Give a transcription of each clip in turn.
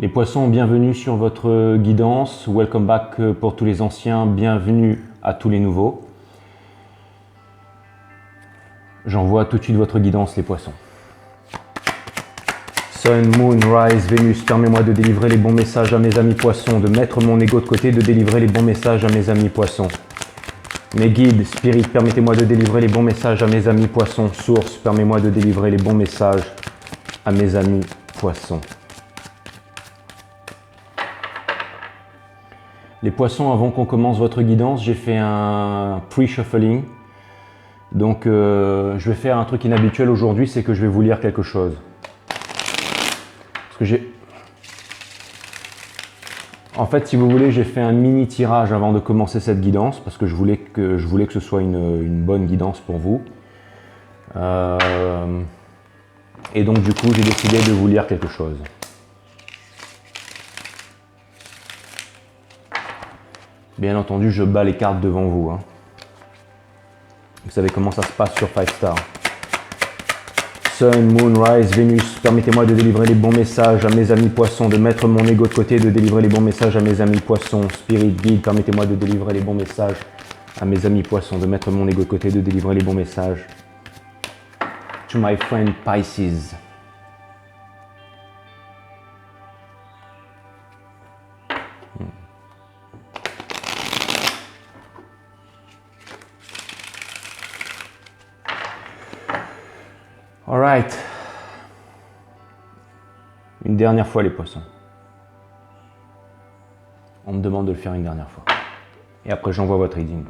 Les poissons, bienvenue sur votre guidance. Welcome back pour tous les anciens, bienvenue à tous les nouveaux. J'envoie tout de suite votre guidance, les poissons. Sun, Moon, Rise, Vénus, permets-moi de délivrer les bons messages à mes amis poissons, de mettre mon ego de côté, de délivrer les bons messages à mes amis poissons. Mes guides, Spirit, permettez-moi de délivrer les bons messages à mes amis poissons. Source, permets-moi de délivrer les bons messages à mes amis poissons. Les poissons, avant qu'on commence votre guidance, j'ai fait un pre-shuffling. Donc, je vais faire un truc inhabituel aujourd'hui, c'est que je vais vous lire quelque chose. Parce que en fait, si vous voulez, j'ai fait un mini tirage avant de commencer cette guidance, parce que je voulais que ce soit une bonne guidance pour vous. Et donc, du coup, j'ai décidé de vous lire quelque chose. Bien entendu, je bats les cartes devant vous. Hein. Vous savez comment ça se passe sur 5 Star. Sun, Moon, Rise, Vénus, permettez-moi de délivrer les bons messages à mes amis poissons, de mettre mon ego de côté, de délivrer les bons messages à mes amis poissons. Spirit, Guide, permettez-moi de délivrer les bons messages à mes amis poissons, de mettre mon ego de côté, de délivrer les bons messages. To my friend Pisces. Alright. Une dernière fois les poissons. On me demande de le faire une dernière fois. Et après j'envoie votre reading.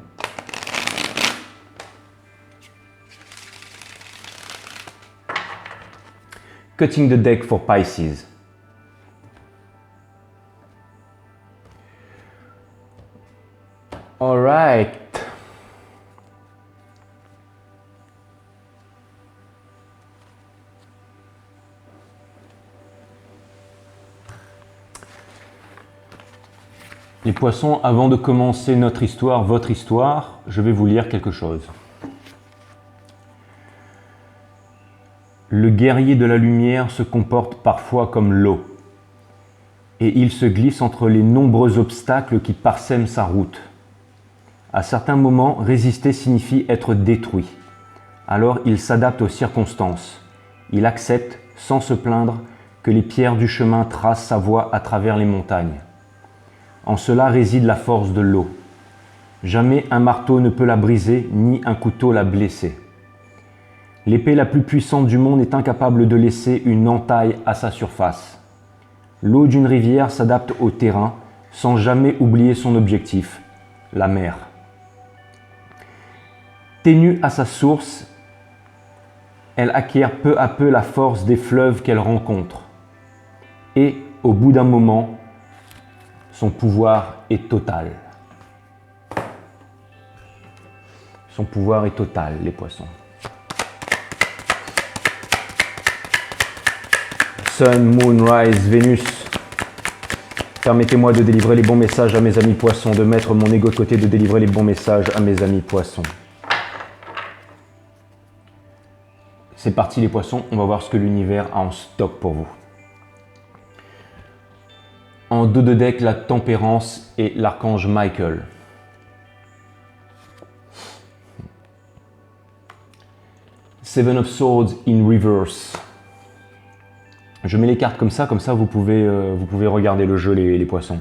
Cutting the deck for Pisces. Alright. Les poissons, avant de commencer notre histoire, votre histoire, je vais vous lire quelque chose. Le guerrier de la lumière se comporte parfois comme l'eau, et il se glisse entre les nombreux obstacles qui parsèment sa route. À certains moments, résister signifie être détruit. Alors il s'adapte aux circonstances. Il accepte, sans se plaindre, que les pierres du chemin tracent sa voie à travers les montagnes. En cela réside la force de l'eau. Jamais un marteau ne peut la briser, ni un couteau la blesser. L'épée la plus puissante du monde est incapable de laisser une entaille à sa surface. L'eau d'une rivière s'adapte au terrain, sans jamais oublier son objectif, la mer. Ténue à sa source, elle acquiert peu à peu la force des fleuves qu'elle rencontre. Et, au bout d'un moment, son pouvoir est total. Son pouvoir est total, les poissons. Sun, Moon, Rise, Vénus. Permettez-moi de délivrer les bons messages à mes amis poissons, de mettre mon ego de côté, de délivrer les bons messages à mes amis poissons. C'est parti les poissons, on va voir ce que l'univers a en stock pour vous. En dos de deck, la tempérance et l'archange Michael. Seven of Swords in reverse. Je mets les cartes comme ça vous pouvez regarder le jeu les poissons.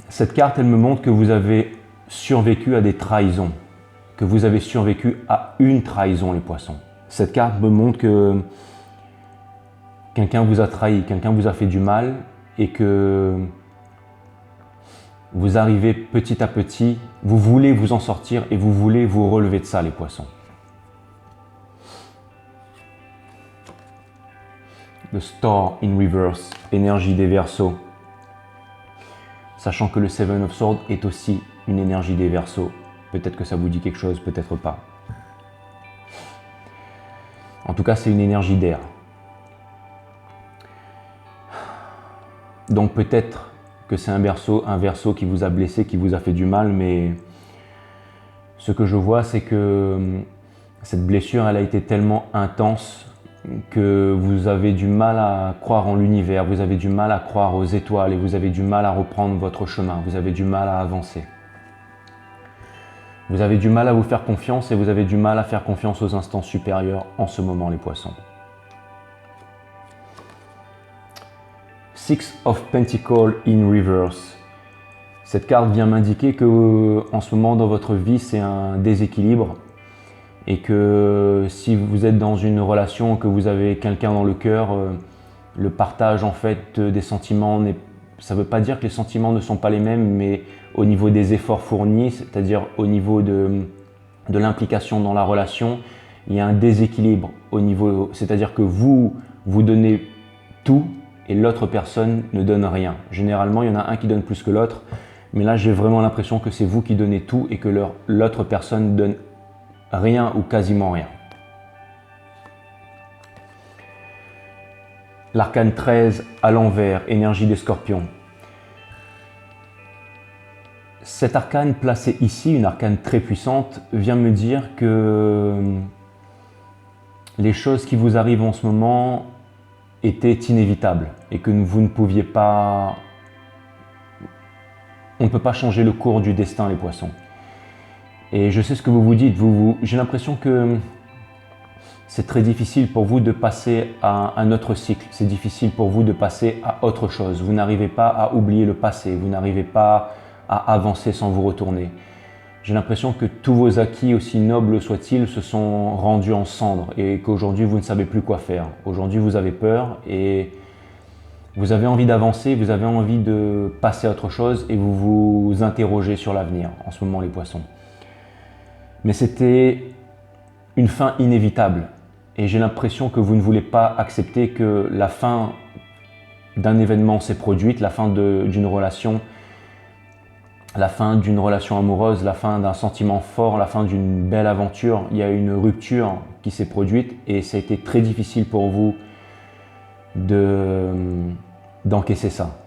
Cette carte, elle me montre que vous avez survécu à des trahisons, que vous avez survécu à une trahison les poissons. Cette carte me montre que quelqu'un vous a trahi, quelqu'un vous a fait du mal et que vous arrivez petit à petit, vous voulez vous en sortir et vous voulez vous relever de ça les poissons. The Star in Reverse, énergie des Verseaux. Sachant que le Seven of Swords est aussi une énergie des Verseaux. Peut-être que ça vous dit quelque chose, peut-être pas. En tout cas, c'est une énergie d'air. Donc peut-être que c'est un verseau qui vous a blessé, qui vous a fait du mal, mais ce que je vois, c'est que cette blessure, elle a été tellement intense que vous avez du mal à croire en l'univers, vous avez du mal à croire aux étoiles et vous avez du mal à reprendre votre chemin, vous avez du mal à avancer. Vous avez du mal à vous faire confiance et vous avez du mal à faire confiance aux instances supérieures en ce moment, les poissons. Six of Pentacles in reverse. Cette carte vient m'indiquer que en ce moment dans votre vie, c'est un déséquilibre et que si vous êtes dans une relation, que vous avez quelqu'un dans le cœur, le partage en fait des sentiments, ça ne veut pas dire que les sentiments ne sont pas les mêmes, mais au niveau des efforts fournis, c'est-à-dire au niveau de l'implication dans la relation, il y a un déséquilibre au niveau, c'est-à-dire que vous donnez tout et l'autre personne ne donne rien. Généralement, il y en a un qui donne plus que l'autre, mais là, j'ai vraiment l'impression que c'est vous qui donnez tout et que l'autre personne donne rien ou quasiment rien. L'arcane 13 à l'envers, énergie des scorpions. Cet arcane placé ici, une arcane très puissante, vient me dire que les choses qui vous arrivent en ce moment étaient inévitables et que vous ne pouviez pas... On ne peut pas changer le cours du destin, les poissons. Et je sais ce que vous vous dites, j'ai l'impression que c'est très difficile pour vous de passer à un autre cycle, c'est difficile pour vous de passer à autre chose. Vous n'arrivez pas à oublier le passé, vous n'arrivez pas à avancer sans vous retourner. J'ai l'impression que tous vos acquis, aussi nobles soient-ils, se sont rendus en cendres et qu'aujourd'hui vous ne savez plus quoi faire. Aujourd'hui vous avez peur et vous avez envie d'avancer, vous avez envie de passer à autre chose et vous vous interrogez sur l'avenir en ce moment, les poissons. Mais c'était une fin inévitable et j'ai l'impression que vous ne voulez pas accepter que la fin d'un événement s'est produite, la fin d'une relation, la fin d'une relation amoureuse, la fin d'un sentiment fort, la fin d'une belle aventure. Il y a une rupture qui s'est produite et ça a été très difficile pour vous d'encaisser ça.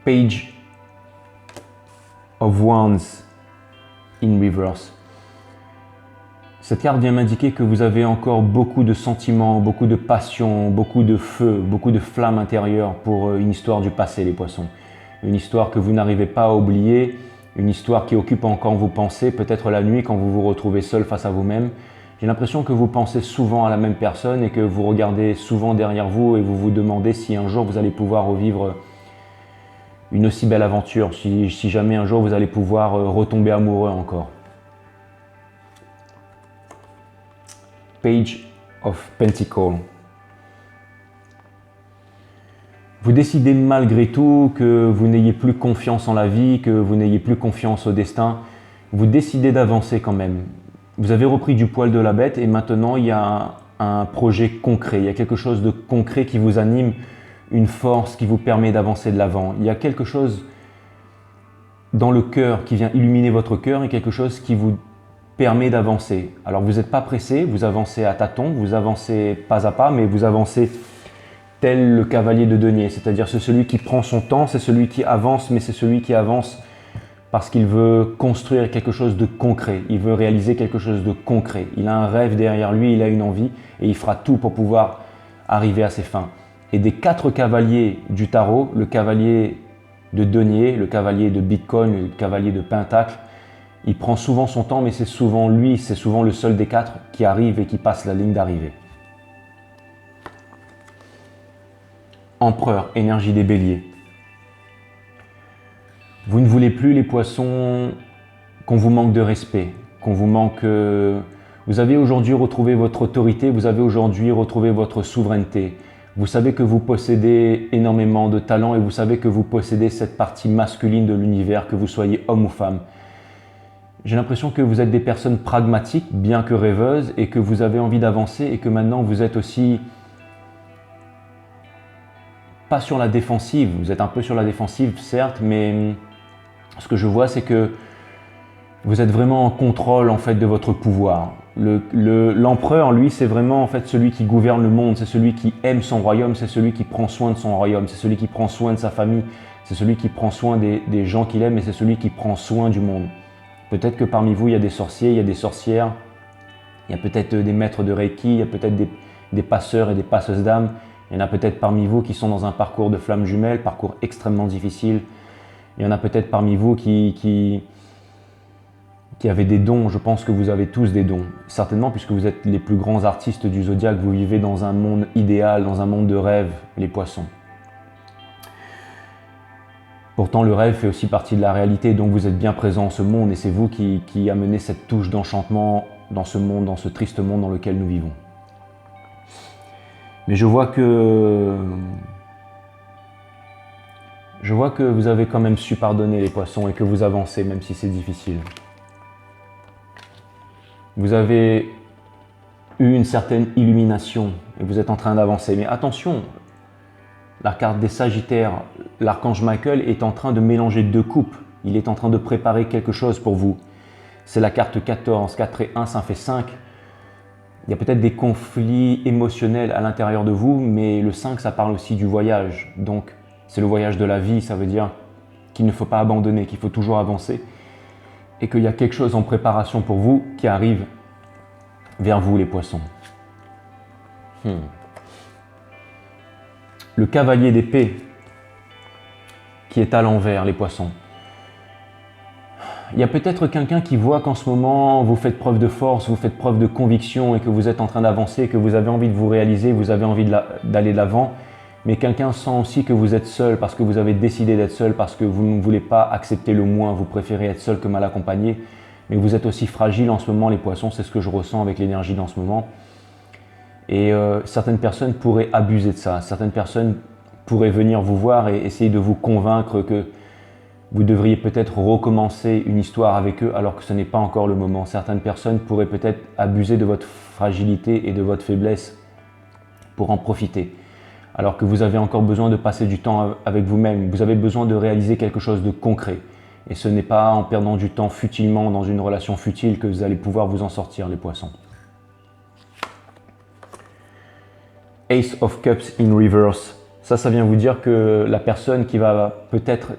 Page of Wands in reverse. Cette carte vient m'indiquer que vous avez encore beaucoup de sentiments, beaucoup de passion, beaucoup de feu, beaucoup de flamme intérieure pour une histoire du passé, les poissons. Une histoire que vous n'arrivez pas à oublier, une histoire qui occupe encore vos pensées, peut-être la nuit quand vous vous retrouvez seul face à vous-même. J'ai l'impression que vous pensez souvent à la même personne et que vous regardez souvent derrière vous et vous vous demandez si un jour vous allez pouvoir revivre une aussi belle aventure, si jamais un jour vous allez pouvoir retomber amoureux encore. Page of Pentacles. Vous décidez malgré tout que vous n'ayez plus confiance en la vie, que vous n'ayez plus confiance au destin. Vous décidez d'avancer quand même. Vous avez repris du poil de la bête et maintenant il y a un projet concret, il y a quelque chose de concret qui vous anime, une force qui vous permet d'avancer de l'avant. Il y a quelque chose dans le cœur qui vient illuminer votre cœur et quelque chose qui vous permet d'avancer. Alors vous n'êtes pas pressé, vous avancez à tâtons, vous avancez pas à pas, mais vous avancez tel le cavalier de denier, c'est-à-dire c'est celui qui prend son temps, c'est celui qui avance, mais c'est celui qui avance parce qu'il veut construire quelque chose de concret, il veut réaliser quelque chose de concret. Il a un rêve derrière lui, il a une envie et il fera tout pour pouvoir arriver à ses fins. Et des 4 cavaliers du tarot, le cavalier de denier, le cavalier de bitcoin, le cavalier de pentacle, il prend souvent son temps, mais c'est souvent lui, c'est souvent le seul des 4 qui arrive et qui passe la ligne d'arrivée. Empereur, énergie des béliers. Vous ne voulez plus, les poissons, qu'on vous manque de respect, qu'on vous manque... Vous avez aujourd'hui retrouvé votre autorité, vous avez aujourd'hui retrouvé votre souveraineté. Vous savez que vous possédez énormément de talent et vous savez que vous possédez cette partie masculine de l'univers, que vous soyez homme ou femme. J'ai l'impression que vous êtes des personnes pragmatiques, bien que rêveuses, et que vous avez envie d'avancer et que maintenant vous êtes aussi pas sur la défensive. Vous êtes un peu sur la défensive, certes, mais ce que je vois, c'est que vous êtes vraiment en contrôle en fait de votre pouvoir. L'empereur, lui, c'est vraiment en fait celui qui gouverne le monde, c'est celui qui aime son royaume, c'est celui qui prend soin de son royaume, c'est celui qui prend soin de sa famille, c'est celui qui prend soin des gens qu'il aime et c'est celui qui prend soin du monde. Peut-être que parmi vous, il y a des sorciers, il y a des sorcières, Il y a peut-être des maîtres de Reiki, il y a peut-être des passeurs et des passeuses d'âme. Il y en a peut-être parmi vous qui sont dans un parcours de flammes jumelles, parcours extrêmement difficile. Il y en a peut-être parmi vous qui avez des dons. Je pense que vous avez tous des dons. Certainement, puisque vous êtes les plus grands artistes du zodiaque, vous vivez dans un monde idéal, dans un monde de rêve, les poissons. Pourtant, le rêve fait aussi partie de la réalité, donc vous êtes bien présent en ce monde et c'est vous qui amenez cette touche d'enchantement dans ce monde, dans ce triste monde dans lequel nous vivons. Mais je vois que vous avez quand même su pardonner les poissons et que vous avancez, même si c'est difficile. Vous avez eu une certaine illumination et vous êtes en train d'avancer. Mais attention, la carte des Sagittaires, l'archange Michael est en train de mélanger deux coupes. Il est en train de préparer quelque chose pour vous. C'est la carte 14, 4 et 1, ça en fait 5. Il y a peut-être des conflits émotionnels à l'intérieur de vous, mais le 5, ça parle aussi du voyage. Donc, c'est le voyage de la vie, ça veut dire qu'il ne faut pas abandonner, qu'il faut toujours avancer. Et qu'il y a quelque chose en préparation pour vous qui arrive vers vous, les poissons. Le cavalier d'épée qui est à l'envers, les poissons. Il y a peut-être quelqu'un qui voit qu'en ce moment, vous faites preuve de force, vous faites preuve de conviction et que vous êtes en train d'avancer, que vous avez envie de vous réaliser, vous avez envie d'aller de l'avant. Mais quelqu'un sent aussi que vous êtes seul parce que vous avez décidé d'être seul, parce que vous ne voulez pas accepter le moins, vous préférez être seul que mal accompagné. Mais vous êtes aussi fragile en ce moment, les poissons, c'est ce que je ressens avec l'énergie d'en ce moment. Et certaines personnes pourraient abuser de ça. Certaines personnes pourraient venir vous voir et essayer de vous convaincre que vous devriez peut-être recommencer une histoire avec eux alors que ce n'est pas encore le moment. Certaines personnes pourraient peut-être abuser de votre fragilité et de votre faiblesse pour en profiter. Alors que vous avez encore besoin de passer du temps avec vous-même. Vous avez besoin de réaliser quelque chose de concret. Et ce n'est pas en perdant du temps futilement dans une relation futile que vous allez pouvoir vous en sortir, les poissons. Ace of Cups in reverse. Ça vient vous dire que la personne qui va peut-être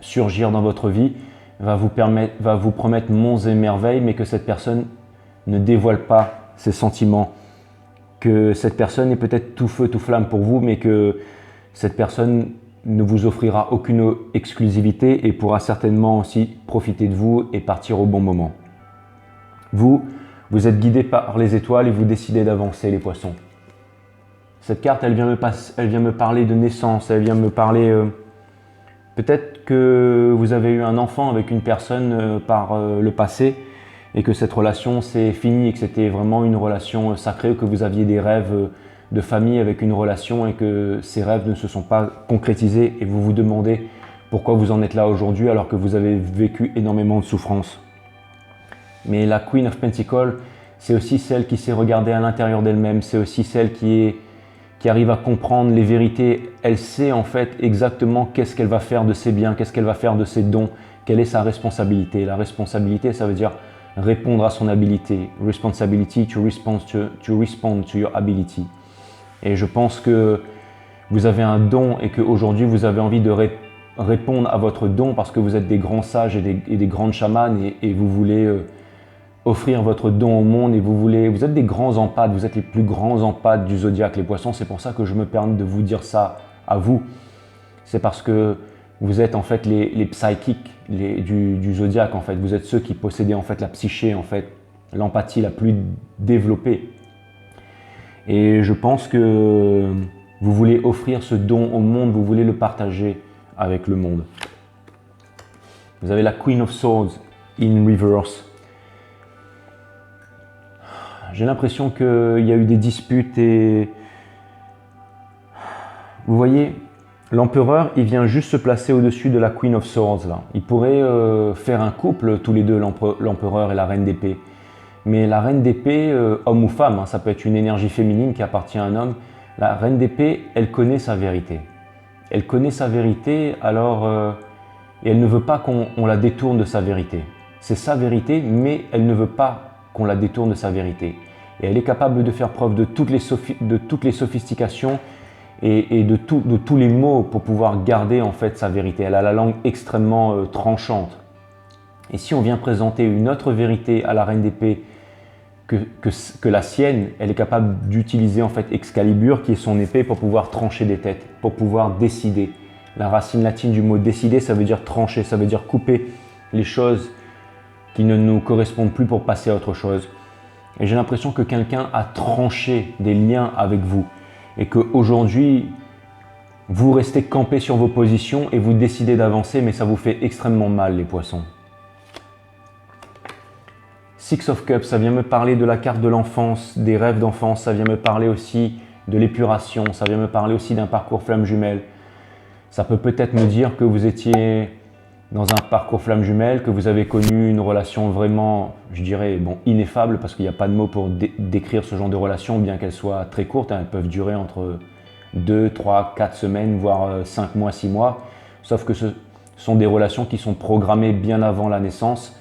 surgir dans votre vie va vous promettre monts et merveilles, mais que cette personne ne dévoile pas ses sentiments. Que cette personne est peut-être tout feu, tout flamme pour vous, mais que cette personne ne vous offrira aucune exclusivité et pourra certainement aussi profiter de vous et partir au bon moment. Vous êtes guidé par les étoiles et vous décidez d'avancer, les poissons. Cette carte, elle vient me parler de naissance, elle vient me parler… peut-être que vous avez eu un enfant avec une personne par le passé et que cette relation s'est finie et que c'était vraiment une relation sacrée, que vous aviez des rêves de famille avec une relation et que ces rêves ne se sont pas concrétisés et vous vous demandez pourquoi vous en êtes là aujourd'hui alors que vous avez vécu énormément de souffrance. Mais la Queen of Pentacles, c'est aussi celle qui s'est regardée à l'intérieur d'elle-même, c'est aussi celle qui arrive à comprendre les vérités. Elle sait en fait exactement qu'est-ce qu'elle va faire de ses biens, qu'est-ce qu'elle va faire de ses dons, quelle est sa responsabilité. La responsabilité, ça veut dire répondre à son habilité. Responsibility to respond to your ability. Et je pense que vous avez un don et qu'aujourd'hui vous avez envie de répondre à votre don parce que vous êtes des grands sages et des grandes chamanes et vous voulez offrir votre don au monde et vous êtes des grands empathes, vous êtes les plus grands empathes du zodiaque, les poissons. C'est pour ça que je me permets de vous dire ça à vous. C'est parce que vous êtes en fait les psychiques du zodiaque en fait. Vous êtes ceux qui possédez en fait la psyché en fait, l'empathie la plus développée. Et je pense que vous voulez offrir ce don au monde, vous voulez le partager avec le monde. Vous avez la Queen of Swords in reverse. J'ai l'impression qu'il y a eu des disputes et vous voyez, l'empereur, il vient juste se placer au-dessus de la Queen of Swords là. Il pourrait faire un couple tous les deux, l'empereur et la reine d'épée. Mais la reine d'épée, homme ou femme, ça peut être une énergie féminine qui appartient à un homme. La reine d'épée, elle connaît sa vérité. Elle connaît sa vérité, alors et elle ne veut pas qu'on la détourne de sa vérité. C'est sa vérité, mais elle ne veut pas qu'on la détourne de sa vérité. Et elle est capable de faire preuve de toutes les sophistications et de tous les mots pour pouvoir garder en fait sa vérité. Elle a la langue extrêmement tranchante. Et si on vient présenter une autre vérité à la reine d'épée que la sienne, elle est capable d'utiliser en fait Excalibur, qui est son épée, pour pouvoir trancher des têtes, pour pouvoir décider. La racine latine du mot décider, ça veut dire trancher, ça veut dire couper les choses qui ne nous correspondent plus pour passer à autre chose. Et j'ai l'impression que quelqu'un a tranché des liens avec vous et qu'aujourd'hui, vous restez campé sur vos positions et vous décidez d'avancer, mais ça vous fait extrêmement mal, les poissons. Six of Cups, ça vient me parler de la carte de l'enfance, des rêves d'enfance, ça vient me parler aussi de l'épuration, ça vient me parler aussi d'un parcours flamme jumelle. Ça peut peut-être me dire que vous étiez dans un parcours flamme jumelle, que vous avez connu une relation vraiment, je dirais, bon, ineffable, parce qu'il n'y a pas de mots pour décrire ce genre de relation, bien qu'elles soient très courtes, hein, elles peuvent durer entre 2, 3, 4 semaines, voire 5 mois, 6 mois, sauf que ce sont des relations qui sont programmées bien avant la naissance,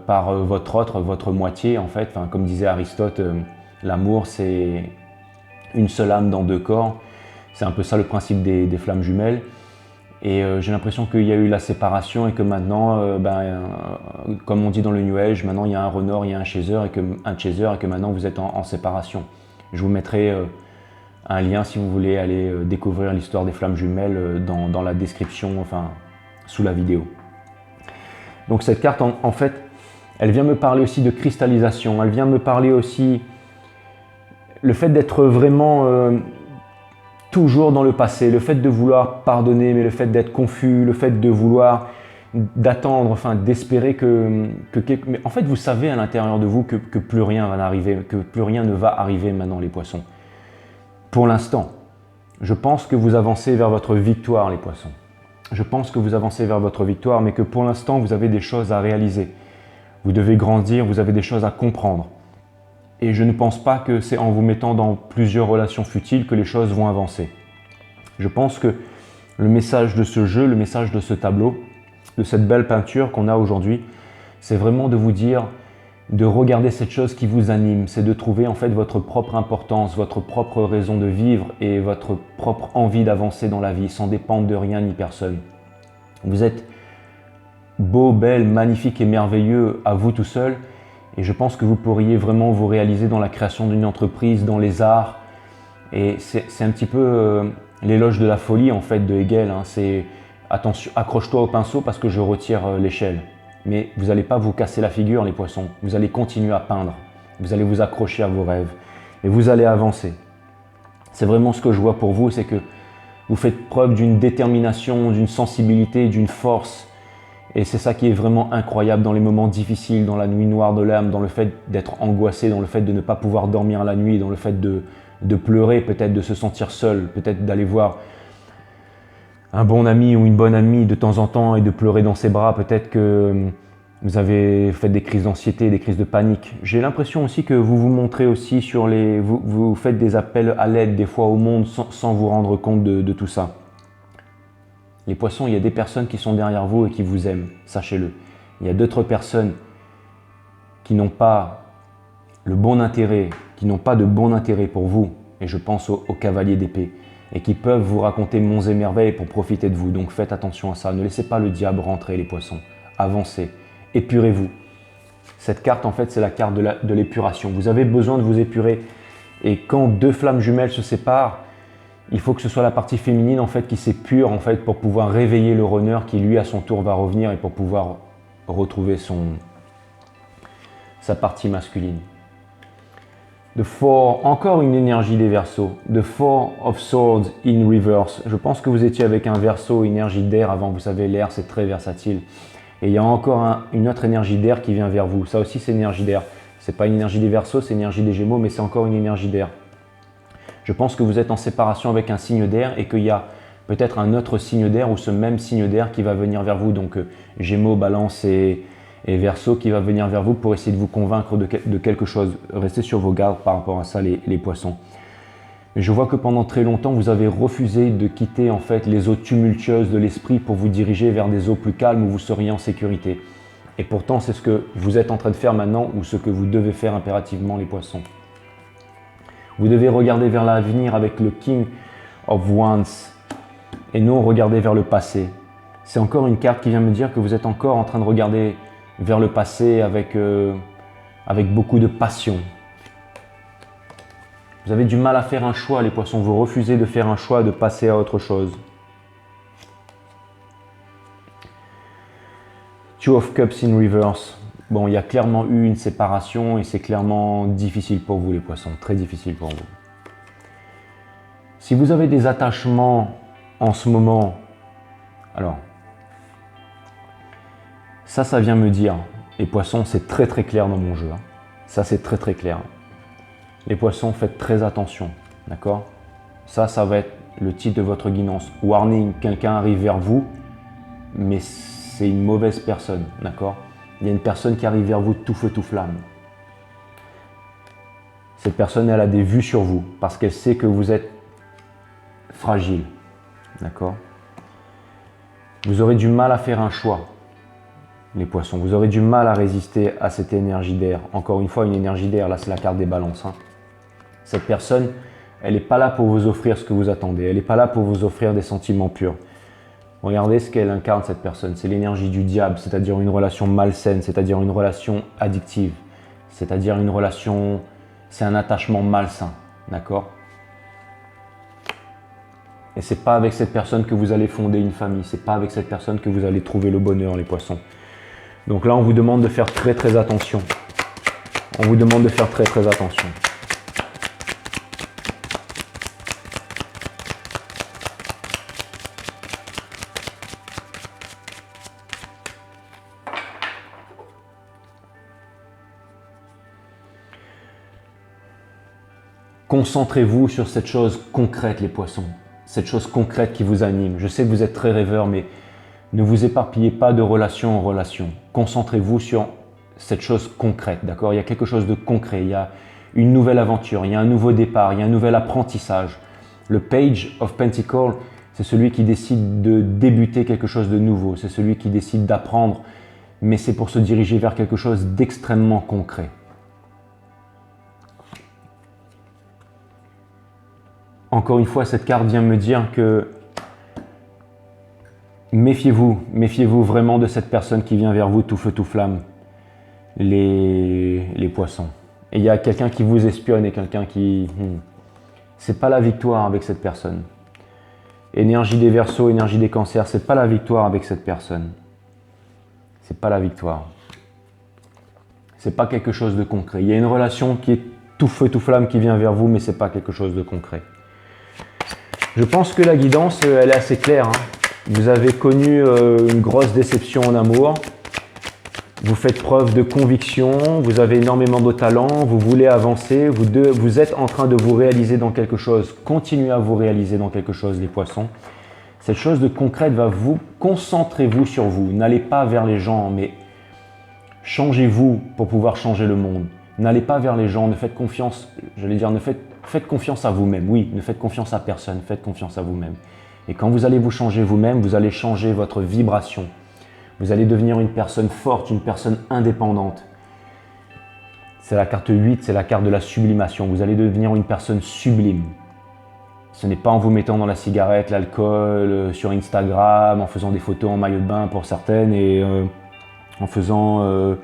par votre moitié en fait. Enfin, comme disait Aristote, l'amour c'est une seule âme dans 2 corps. C'est un peu ça le principe des flammes jumelles. Et j'ai l'impression qu'il y a eu la séparation et que maintenant, comme on dit dans le New Age, maintenant il y a un runner, il y a un chaser et que maintenant vous êtes en séparation. Je vous mettrai un lien si vous voulez aller découvrir l'histoire des flammes jumelles dans la description, enfin sous la vidéo. Donc cette carte, en fait, elle vient me parler aussi de cristallisation. Elle vient me parler aussi le fait d'être vraiment toujours dans le passé, le fait de vouloir pardonner, mais le fait d'être confus, le fait de vouloir d'attendre, enfin d'espérer mais en fait, vous savez à l'intérieur de vous que plus rien va arriver, que plus rien ne va arriver maintenant, les poissons. Pour l'instant, je pense que vous avancez vers votre victoire, les poissons. Je pense que vous avancez vers votre victoire, mais que pour l'instant, vous avez des choses à réaliser. Vous devez grandir, vous avez des choses à comprendre. Et je ne pense pas que c'est en vous mettant dans plusieurs relations futiles que les choses vont avancer. Je pense que le message de ce jeu, le message de ce tableau, de cette belle peinture qu'on a aujourd'hui, c'est vraiment de vous dire de regarder cette chose qui vous anime, c'est de trouver en fait votre propre importance, votre propre raison de vivre et votre propre envie d'avancer dans la vie sans dépendre de rien ni personne. Vous êtes beau, belle, magnifique et merveilleux à vous tout seul et je pense que vous pourriez vraiment vous réaliser dans la création d'une entreprise, dans les arts et c'est un petit peu l'éloge de la folie en fait de Hegel, hein. C'est attention, accroche-toi au pinceau parce que je retire l'échelle. Mais vous n'allez pas vous casser la figure, les poissons. Vous allez continuer à peindre. Vous allez vous accrocher à vos rêves. Et vous allez avancer. C'est vraiment ce que je vois pour vous, c'est que vous faites preuve d'une détermination, d'une sensibilité, d'une force. Et c'est ça qui est vraiment incroyable dans les moments difficiles, dans la nuit noire de l'âme, dans le fait d'être angoissé, dans le fait de ne pas pouvoir dormir la nuit, dans le fait de pleurer, peut-être de se sentir seul, peut-être d'aller voir un bon ami ou une bonne amie de temps en temps et de pleurer dans ses bras, peut-être que vous avez fait des crises d'anxiété, des crises de panique. J'ai l'impression aussi que vous vous montrez aussi sur vous faites des appels à l'aide des fois au monde sans vous rendre compte de tout ça. Les poissons, il y a des personnes qui sont derrière vous et qui vous aiment, sachez-le. Il y a d'autres personnes qui n'ont pas le bon intérêt, qui n'ont pas de bon intérêt pour vous, et je pense aux cavaliers d'épée, et qui peuvent vous raconter monts et merveilles pour profiter de vous. Donc faites attention à ça. Ne laissez pas le diable rentrer, les poissons. Avancez. Épurez-vous. Cette carte, en fait, c'est la carte de l'épuration. Vous avez besoin de vous épurer. Et quand 2 flammes jumelles se séparent, il faut que ce soit la partie féminine, en fait, qui s'épure, en fait, pour pouvoir réveiller le runner qui, lui, à son tour, va revenir et pour pouvoir retrouver sa partie masculine. The Four, encore une énergie des Verseaux. The Four of Swords in reverse. Je pense que vous étiez avec un Verseau, énergie d'air avant. Vous savez, l'air, c'est très versatile. Et il y a encore une autre énergie d'air qui vient vers vous. Ça aussi, c'est énergie d'air. Ce n'est pas une énergie des Verseaux, c'est énergie des Gémeaux, mais c'est encore une énergie d'air. Je pense que vous êtes en séparation avec un signe d'air et qu'il y a peut-être un autre signe d'air ou ce même signe d'air qui va venir vers vous. Donc, Gémeaux, Balance et Verseau qui va venir vers vous pour essayer de vous convaincre de quelque chose. Restez sur vos gardes par rapport à ça, les poissons. Mais je vois que pendant très longtemps, vous avez refusé de quitter en fait les eaux tumultueuses de l'esprit pour vous diriger vers des eaux plus calmes où vous seriez en sécurité. Et pourtant, c'est ce que vous êtes en train de faire maintenant ou ce que vous devez faire impérativement, les poissons. Vous devez regarder vers l'avenir avec le King of Wands et non regarder vers le passé. C'est encore une carte qui vient me dire que vous êtes encore en train de regarder vers le passé avec avec beaucoup de passion. Vous avez du mal à faire un choix, les poissons. Vous refusez de faire un choix, de passer à autre chose. Two of Cups in reverse. Bon, il y a clairement eu une séparation et c'est clairement difficile pour vous, les poissons. Très difficile pour vous. Si vous avez des attachements en ce moment, alors, ça vient me dire, les poissons, c'est très très clair dans mon jeu. Hein. Ça, c'est très très clair. Les poissons, faites très attention, d'accord? Ça va être le titre de votre guidance. Warning, quelqu'un arrive vers vous, mais c'est une mauvaise personne, d'accord? Il y a une personne qui arrive vers vous tout feu, tout flamme. Cette personne, elle a des vues sur vous, parce qu'elle sait que vous êtes fragile, d'accord? Vous aurez du mal à faire un choix, les poissons. Vous aurez du mal à résister à cette énergie d'air. Encore une fois, une énergie d'air, là, c'est la carte des balances, hein. Cette personne, elle n'est pas là pour vous offrir ce que vous attendez. Elle n'est pas là pour vous offrir des sentiments purs. Regardez ce qu'elle incarne, cette personne. C'est l'énergie du diable, c'est-à-dire une relation malsaine, c'est-à-dire une relation addictive, c'est-à-dire une relation, c'est un attachement malsain, d'accord? Et c'est pas avec cette personne que vous allez fonder une famille. C'est pas avec cette personne que vous allez trouver le bonheur, les poissons. Donc là, on vous demande de faire très très attention. On vous demande de faire très très attention. Concentrez-vous sur cette chose concrète, les poissons. Cette chose concrète qui vous anime. Je sais que vous êtes très rêveur, mais ne vous éparpillez pas de relation en relation. Concentrez-vous sur cette chose concrète, d'accord? Il y a quelque chose de concret, il y a une nouvelle aventure, il y a un nouveau départ, il y a un nouvel apprentissage. Le Page of Pentacles, c'est celui qui décide de débuter quelque chose de nouveau. C'est celui qui décide d'apprendre, mais c'est pour se diriger vers quelque chose d'extrêmement concret. Encore une fois, cette carte vient me dire que méfiez-vous vraiment de cette personne qui vient vers vous tout feu tout flamme, les poissons. Et il y a quelqu'un qui vous espionne et quelqu'un qui... C'est pas la victoire avec cette personne. Énergie des Verseaux, énergie des Cancers, c'est pas la victoire avec cette personne. C'est pas la victoire. C'est pas quelque chose de concret. Il y a une relation qui est tout feu tout flamme qui vient vers vous, mais c'est pas quelque chose de concret. Je pense que la guidance, elle est assez claire. Hein. Vous avez connu une grosse déception en amour. Vous faites preuve de conviction. Vous avez énormément de talent. Vous voulez avancer. Vous êtes en train de vous réaliser dans quelque chose. Continuez à vous réaliser dans quelque chose, les poissons. Cette chose de concrète va vous... Concentrez-vous sur vous. N'allez pas vers les gens, mais changez-vous pour pouvoir changer le monde. N'allez pas vers les gens. Ne faites confiance, j'allais dire, faites confiance à vous-même. Oui, ne faites confiance à personne, faites confiance à vous-même. Et quand vous allez vous changer vous-même, vous allez changer votre vibration. Vous allez devenir une personne forte, une personne indépendante. C'est la carte 8, c'est la carte de la sublimation. Vous allez devenir une personne sublime. Ce n'est pas en vous mettant dans la cigarette, l'alcool, sur Instagram, en faisant des photos en maillot de bain pour certaines et en faisant...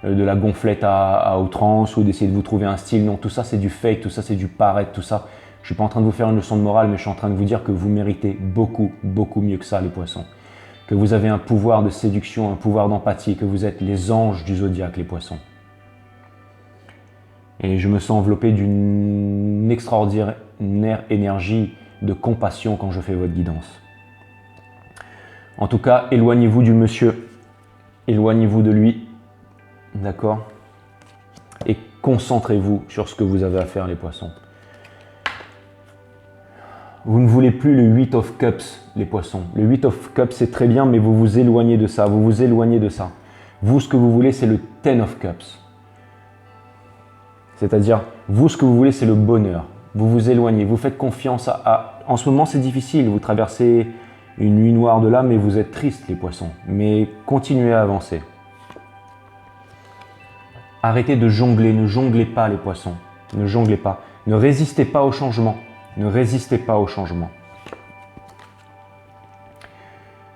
de la gonflette à outrance ou d'essayer de vous trouver un style. Non, tout ça c'est du fake, tout ça c'est du paraître, tout ça. Je ne suis pas en train de vous faire une leçon de morale, mais je suis en train de vous dire que vous méritez beaucoup, beaucoup mieux que ça, les poissons. Que vous avez un pouvoir de séduction, un pouvoir d'empathie, que vous êtes les anges du zodiaque, les poissons. Et je me sens enveloppé d'une extraordinaire énergie de compassion quand je fais votre guidance. En tout cas, éloignez-vous du monsieur, éloignez-vous de lui. D'accord? Et concentrez-vous sur ce que vous avez à faire, les poissons. Vous ne voulez plus le 8 of Cups, les poissons. Le 8 of Cups, c'est très bien, mais vous vous éloignez de ça. Vous vous éloignez de ça. Vous, ce que vous voulez, c'est le 10 of Cups. C'est-à-dire, vous, ce que vous voulez, c'est le bonheur. Vous vous éloignez. Vous faites confiance à... En ce moment, c'est difficile. Vous traversez une nuit noire de l'âme et vous êtes triste, les poissons. Mais continuez à avancer. Arrêtez de jongler, ne jonglez pas les poissons, ne jonglez pas, ne résistez pas au changement, ne résistez pas au changement.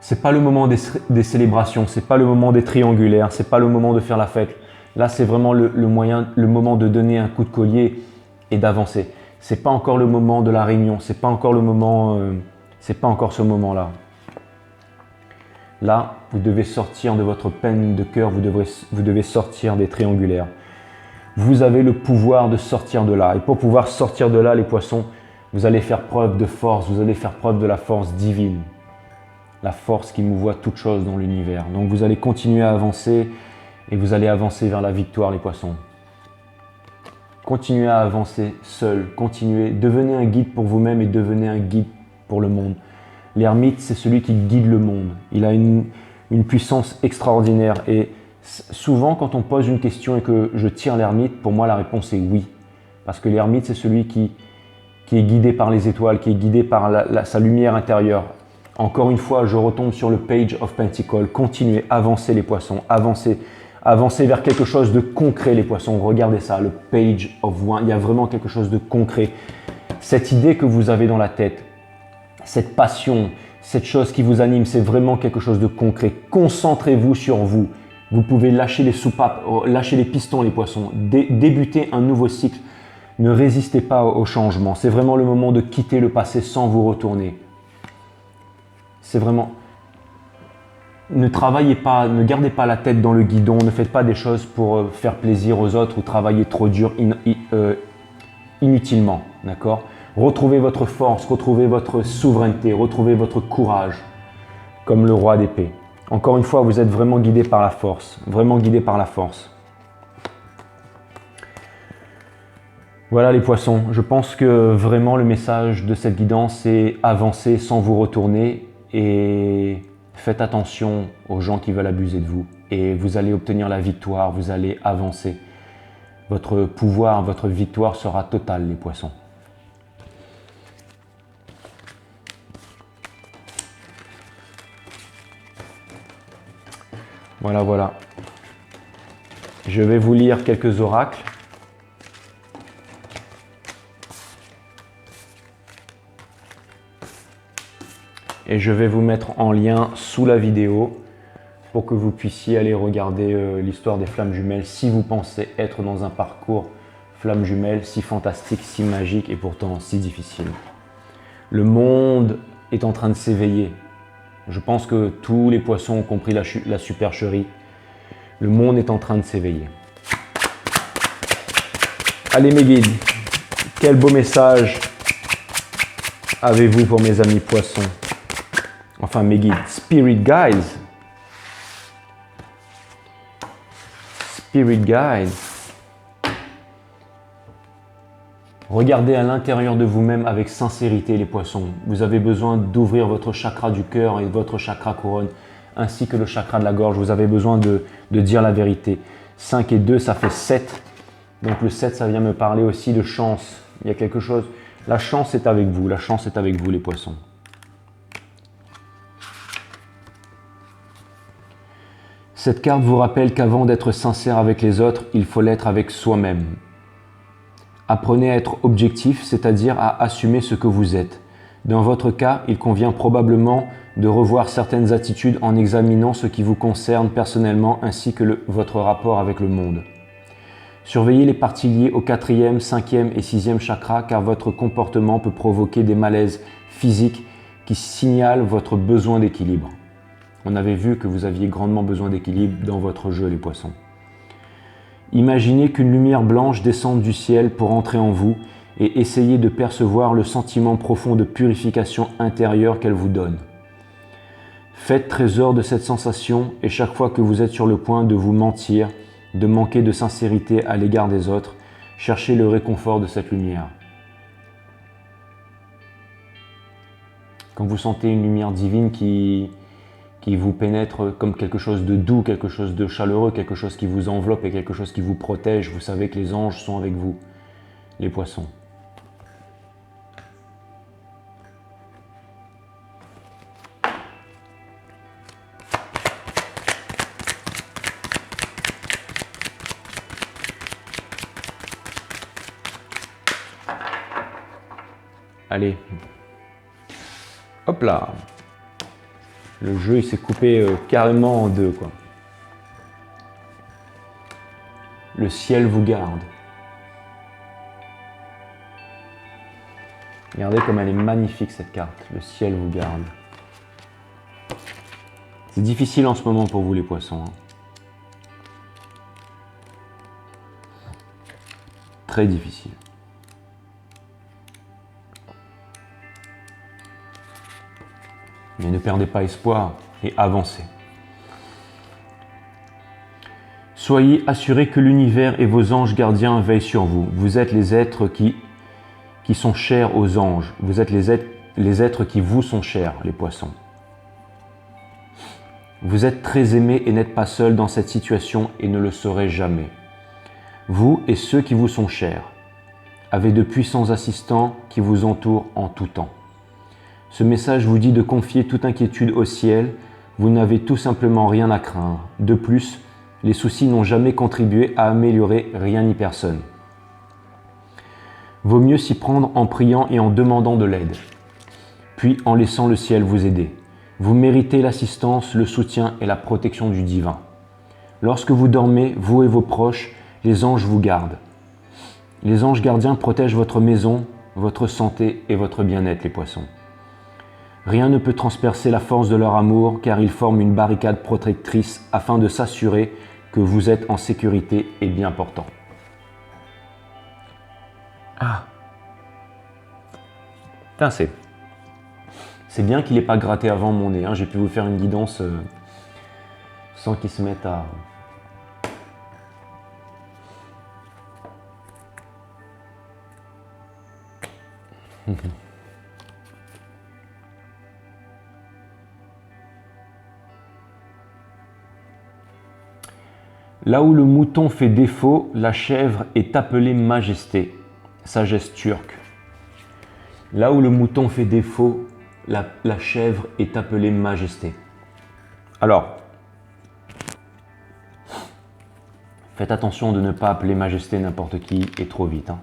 C'est pas le moment des célébrations, c'est pas le moment des triangulaires, c'est pas le moment de faire la fête. Là, c'est vraiment le moment de donner un coup de collier et d'avancer. C'est pas encore le moment de la réunion, c'est pas encore le moment, c'est pas encore ce moment-là. Là, vous devez sortir de votre peine de cœur, vous devez sortir des triangulaires. Vous avez le pouvoir de sortir de là. Et pour pouvoir sortir de là, les poissons, vous allez faire preuve de force, vous allez faire preuve de la force divine. La force qui mouvoie toute chose dans l'univers. Donc vous allez continuer à avancer et vous allez avancer vers la victoire, les poissons. Continuez à avancer seul, continuez, devenez un guide pour vous-même et devenez un guide pour le monde. L'ermite, c'est celui qui guide le monde. Il a une puissance extraordinaire et souvent quand on pose une question et que je tire l'ermite, pour moi la réponse est oui. Parce que l'ermite, c'est celui qui est guidé par les étoiles, qui est guidé par sa lumière intérieure. Encore une fois, je retombe sur le Page of Pentacles. Continuez, avancez les poissons, avancez. Avancez vers quelque chose de concret, les poissons. Regardez ça, le Page of Wands. Il y a vraiment quelque chose de concret. Cette idée que vous avez dans la tête, cette passion, cette chose qui vous anime, c'est vraiment quelque chose de concret. Concentrez-vous sur vous. Vous pouvez lâcher les soupapes, lâcher les pistons, les poissons. Débuter un nouveau cycle. Ne résistez pas au changement. C'est vraiment le moment de quitter le passé sans vous retourner. C'est vraiment... Ne travaillez pas, ne gardez pas la tête dans le guidon, ne faites pas des choses pour faire plaisir aux autres ou travailler trop dur inutilement, d'accord? Retrouvez votre force, retrouvez votre souveraineté, retrouvez votre courage, comme le roi d'épée. Encore une fois, vous êtes vraiment guidé par la force, vraiment guidé par la force. Voilà les poissons, je pense que vraiment le message de cette guidance, c'est avancer sans vous retourner et... Faites attention aux gens qui veulent abuser de vous et vous allez obtenir la victoire, vous allez avancer. Votre pouvoir, votre victoire sera totale, les poissons. Voilà, voilà. Je vais vous lire quelques oracles. Et je vais vous mettre en lien sous la vidéo pour que vous puissiez aller regarder l'histoire des flammes jumelles si vous pensez être dans un parcours flammes jumelles si fantastique, si magique et pourtant si difficile. Le monde est en train de s'éveiller. Je pense que tous les poissons ont compris la supercherie. Le monde est en train de s'éveiller. Allez mes guides, quel beau message avez-vous pour mes amis poissons? Enfin, mes guides, Spirit Guides. Spirit Guides. Regardez à l'intérieur de vous-même avec sincérité, les poissons. Vous avez besoin d'ouvrir votre chakra du cœur et votre chakra couronne, ainsi que le chakra de la gorge. Vous avez besoin de dire la vérité. 5 et 2, ça fait 7. Donc le 7, ça vient me parler aussi de chance. Il y a quelque chose. La chance est avec vous. La chance est avec vous, les poissons. Cette carte vous rappelle qu'avant d'être sincère avec les autres, il faut l'être avec soi-même. Apprenez à être objectif, c'est-à-dire à assumer ce que vous êtes. Dans votre cas, il convient probablement de revoir certaines attitudes en examinant ce qui vous concerne personnellement ainsi que votre rapport avec le monde. Surveillez les parties liées au 4e, 5e et 6e chakra car votre comportement peut provoquer des malaises physiques qui signalent votre besoin d'équilibre. On avait vu que vous aviez grandement besoin d'équilibre dans votre jeu, les poissons. Imaginez qu'une lumière blanche descende du ciel pour entrer en vous et essayez de percevoir le sentiment profond de purification intérieure qu'elle vous donne. Faites trésor de cette sensation et chaque fois que vous êtes sur le point de vous mentir, de manquer de sincérité à l'égard des autres, cherchez le réconfort de cette lumière. Quand vous sentez une lumière divine qui vous pénètre comme quelque chose de doux, quelque chose de chaleureux, quelque chose qui vous enveloppe et quelque chose qui vous protège. Vous savez que les anges sont avec vous, les poissons. Allez, hop là. Le jeu il s'est coupé carrément en deux, quoi. Le ciel vous garde. Regardez comme elle est magnifique cette carte. Le ciel vous garde. C'est difficile en ce moment pour vous les poissons. Très difficile. Mais ne perdez pas espoir et avancez. Soyez assurés que l'univers et vos anges gardiens veillent sur vous. Vous êtes les êtres qui sont chers aux anges. Vous êtes les êtres qui vous sont chers, les poissons. Vous êtes très aimés et n'êtes pas seuls dans cette situation et ne le serez jamais. Vous et ceux qui vous sont chers avez de puissants assistants qui vous entourent en tout temps. Ce message vous dit de confier toute inquiétude au ciel. Vous n'avez tout simplement rien à craindre. De plus, les soucis n'ont jamais contribué à améliorer rien ni personne. Vaut mieux s'y prendre en priant et en demandant de l'aide, puis en laissant le ciel vous aider. Vous méritez l'assistance, le soutien et la protection du divin. Lorsque vous dormez, vous et vos proches, les anges vous gardent. Les anges gardiens protègent votre maison, votre santé et votre bien-être, les poissons. Rien ne peut transpercer la force de leur amour car ils forment une barricade protectrice afin de s'assurer que vous êtes en sécurité et bien portant. Ah. Putain, c'est bien qu'il n'ait pas gratté avant mon nez. Hein. J'ai pu vous faire une guidance sans qu'il se mette à... Là où le mouton fait défaut, la chèvre est appelée majesté. Sagesse turque. Là où le mouton fait défaut, la chèvre est appelée majesté. Alors, faites attention de ne pas appeler majesté n'importe qui et trop vite. Hein.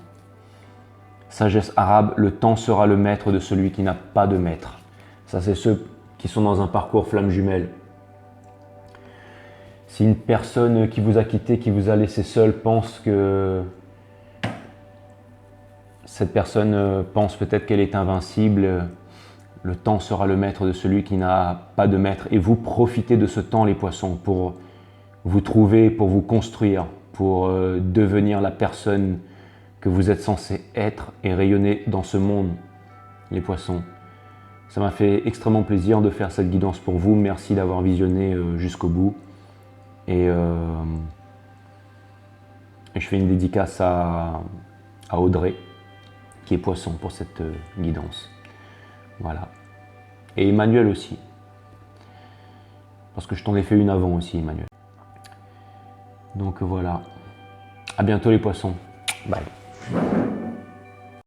Sagesse arabe, le temps sera le maître de celui qui n'a pas de maître. Ça, c'est ceux qui sont dans un parcours flamme jumelle. Si une personne qui vous a quitté, qui vous a laissé seul, pense que cette personne pense peut-être qu'elle est invincible, le temps sera le maître de celui qui n'a pas de maître. Et vous profitez de ce temps, les poissons, pour vous trouver, pour vous construire, pour devenir la personne que vous êtes censé être et rayonner dans ce monde, les poissons. Ça m'a fait extrêmement plaisir de faire cette guidance pour vous. Merci d'avoir visionné jusqu'au bout. Et je fais une dédicace à Audrey, qui est poisson, pour cette guidance. Voilà. Et Emmanuel aussi. Parce que je t'en ai fait une avant aussi, Emmanuel. Donc voilà. À bientôt les poissons. Bye.